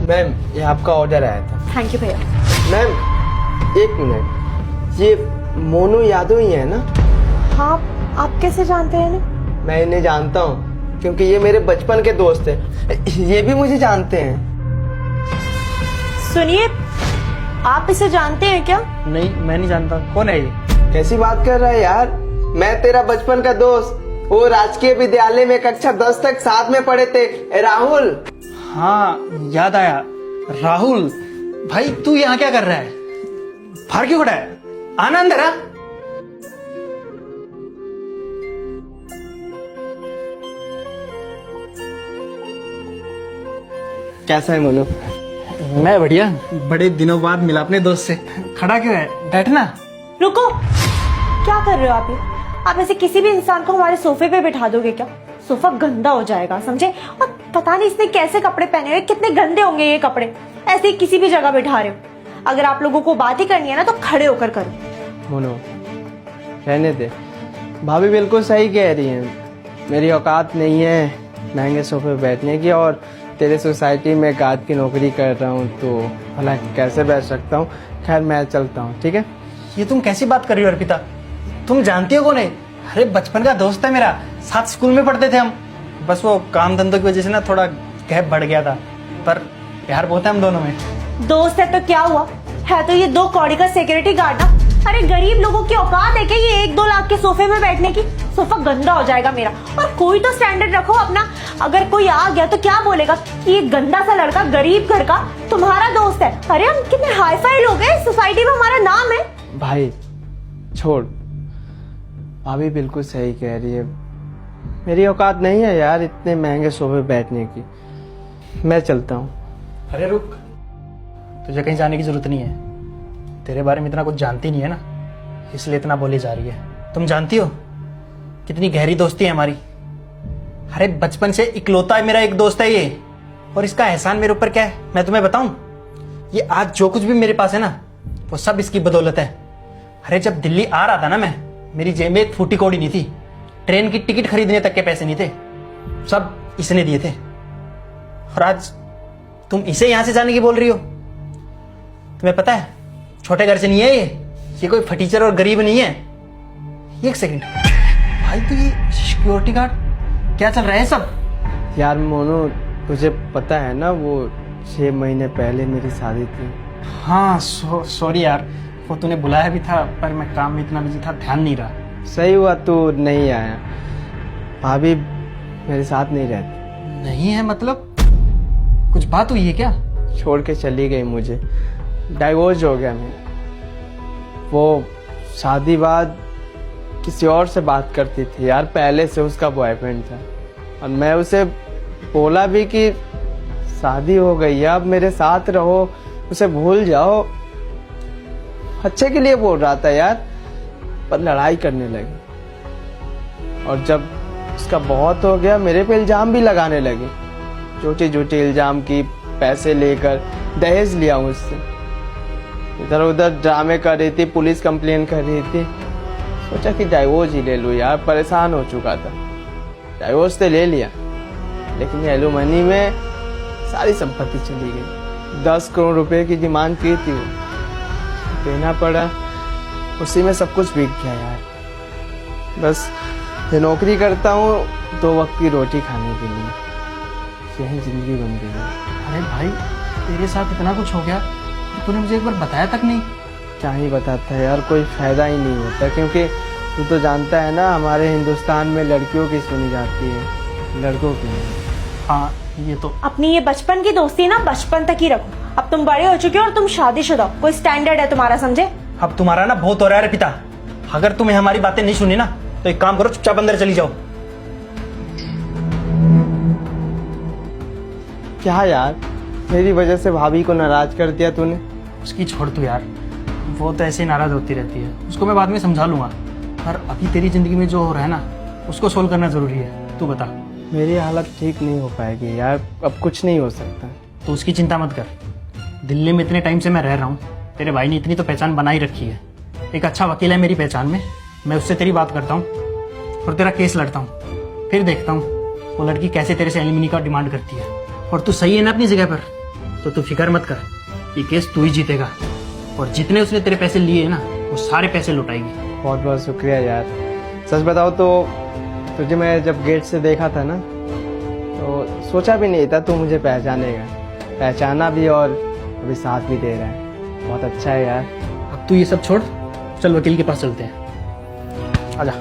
Ma'am ये आपका order आया था। थैंक यू भैया। मैम 1 मिनट, ये मोनू यादव ही है ना? हाँ, आप कैसे जानते हैं ना? मैं इन्हें जानता हूँ क्योंकि ये मेरे बचपन के दोस्त हैं। ये भी मुझे जानते हैं। सुनिए, आप इसे जानते हैं क्या? नहीं, मैं नहीं जानता। कौन है ये? कैसी बात कर रहा है यार? मैं तेरा बचपन का दोस्त, वो राजकीय विद्यालय में कक्षा 10 तक साथ में पढ़े थे, राहुल। हाँ, याद आया। राहुल भाई, तू यहाँ क्या कर रहा है? बाहर क्यों खड़ा है? आना अंदर आ। कैसा है मोनू? मैं बढ़िया। बड़े दिनों बाद मिला अपने दोस्त से। खड़ा क्यों है? बैठना। रुको, क्या कर रहे हो आप ये? आप ऐसे किसी भी इंसान को हमारे सोफे पे बिठा दोगे क्या? सोफा गंदा हो जाएगा, समझे? और पता नहीं इसने कैसे कपड़े पहने हुए, कितने गंदे होंगे ये कपड़े। ऐसे ही किसी भी जगह बिठा रहे हो। अगर आप लोगों को बात ही करनी है ना तो खड़े होकर करो। मोनू रहने दे, भाभी बिल्कुल सही कह रही हैं। मेरी औकात नहीं है महंगे सोफे पे बैठने की, और तेरे सोसाइटी में गार्ड की नौकरी कर रहा हूँ तो भला कैसे बैठ सकता हूँ। खैर मैं चलता हूँ, ठीक है? ये तुम कैसी बात कर रही हो अर्पिता? तुम जानती हो कौन है? अरे बचपन का दोस्त है मेरा, साथ स्कूल में पढ़ते थे हम। बस वो काम धंधों की वजह से ना थोड़ा गैप बढ़ गया था, पर प्यार बहुत है हम दोनों में। दोस्त है तो क्या हुआ? है तो ये 2 कौड़ी का सिक्योरिटी गार्ड ना। अरे गरीब लोगों की औकात है क्या ये 1-2 लाख के सोफे में बैठने की? सोफा गंदा हो जाएगा मेरा। और कोई तो स्टैंडर्ड रखो अपना। अगर कोई आ गया तो क्या बोलेगा कि ये गंदा सा लड़का गरीब घर का तुम्हारा दोस्त है? अरे हम कितने हाई फाई लोग हैं, सोसाइटी में हमारा नाम है। भाई छोड़, भाभी बिल्कुल सही कह रही है। मेरी औकात नहीं है यार इतने महंगे सोफे बैठने की। मैं चलता हूँ। अरे रुक, तुझे कहीं जाने की जरूरत नहीं है। तेरे बारे में इतना कुछ जानती नहीं है ना, इसलिए इतना बोली जा रही है। तुम जानती हो कितनी गहरी दोस्ती है हमारी? अरे बचपन से इकलौता मेरा एक दोस्त है ये, और इसका एहसान मेरे ऊपर क्या है मैं तुम्हें बताऊं? ये आज जो कुछ भी मेरे पास है ना, वो सब इसकी बदौलत है। अरे जब दिल्ली आ रहा था ना मैं, मेरी जेब में 1 फूटी कौड़ी नहीं थी। ट्रेन की टिकट खरीदने तक के पैसे नहीं थे, सब इसने दिए थे। और आज तुम इसे यहां से जाने की बोल रही हो? तुम्हें पता है छोटे घर से नहीं है ये कोई फटीचर और गरीब नहीं है। 1 सेकंड भाई, तो ये सिक्योरिटी गार्ड क्या चल रहा है सब? यार मोनू तुझे पता है ना, वो 6 महीने पहले मेरी शादी थी। हाँ सॉरी यार, वो तूने बुलाया भी था पर मैं काम में इतना बिजी था, ध्यान नहीं रहा। सही हुआ तू नहीं आया। भाभी मेरे साथ नहीं रहती। नहीं है मतलब? कुछ बात हुई है क्या? छोड़ के चली गई मुझे, डाइवोर्स हो गया मेरा। वो शादी बाद किसी और से बात करती थी यार, पहले से उसका बॉयफ्रेंड था। और मैं उसे बोला भी कि शादी हो गई है, अब मेरे साथ रहो, उसे भूल जाओ। अच्छे के लिए बोल रहा था यार, पर लड़ाई करने लगी। और जब उसका बहुत हो गया मेरे पे इल्जाम भी लगाने लगे, झूठे झूठे इल्जाम की, पैसे लेकर दहेज लिया मुझसे, इधर उधर ड्रामे कर रही थी, पुलिस कंप्लेन कर रही थी। सोचा कि डाइवोर्स ही ले लूँ यार, परेशान हो चुका था। डाइवोर्स तो ले लिया, लेकिन एलुमनी में सारी संपत्ति चली गई। 10 करोड़ रुपए की डिमांड की थी, वो देना पड़ा। उसी में सब कुछ बिक गया यार। बस ये नौकरी करता हूँ 2 वक्त की रोटी खाने के लिए, यही जिंदगी बन गई है। अरे भाई, तेरे साथ इतना कुछ हो गया, तूने मुझे एक बार बताया तक नहीं। क्या ही बताता है यार, कोई फायदा ही नहीं होता, क्योंकि तू तो जानता है ना हमारे हिंदुस्तान में लड़कियों की सुनी जाती है, लड़कों की नहीं। हाँ ये तो। अपनी ये बचपन की दोस्ती ना बचपन तक ही रखो। अब तुम बड़े हो चुके हो और तुम शादीशुदा हो, कोई स्टैंडर्ड है तुम्हारा, समझे? अब तुम्हारा ना बहुत हो रहा है पिता। अगर तुम्हें हमारी बातें नहीं सुनी ना तो एक काम करो, चुपचाप अंदर चली जाओ। क्या यार, मेरी वजह से भाभी को नाराज कर दिया तूने? उसकी छोड़ तू यार, वो तो ऐसे ही नाराज होती रहती है, उसको मैं बाद में समझा लूंगा। पर अभी तेरी जिंदगी में जो हो रहा है ना, उसको सोल्व करना जरूरी है। तू बता। मेरी हालत ठीक नहीं हो पाएगी यार, अब कुछ नहीं हो सकता। तो उसकी चिंता मत कर। दिल्ली में इतने टाइम से मैं रह रहा हूँ, तेरे भाई ने इतनी तो पहचान बनाई रखी है। एक अच्छा वकील है मेरी पहचान में, मैं उससे तेरी बात करता हूँ और तेरा केस लड़ता हूँ। फिर देखता हूँ वो लड़की कैसे तेरे से एलिमनी का डिमांड करती है। और तू सही है ना अपनी जगह पर, तो तू फिक्र मत कर, ये केस तू ही जीतेगा और जितने उसने तेरे पैसे लिए हैं ना वो सारे पैसे लौटाएगी। बहुत बहुत शुक्रिया यार। सच बताओ तो तुझे मैं जब गेट से देखा था ना तो सोचा भी नहीं था तू मुझे पहचानेगा, पहचाना भी और अभी साथ भी दे रहा है। बहुत अच्छा है यार। अब तू ये सब छोड़, चल वकील के पास चलते हैं, आजा।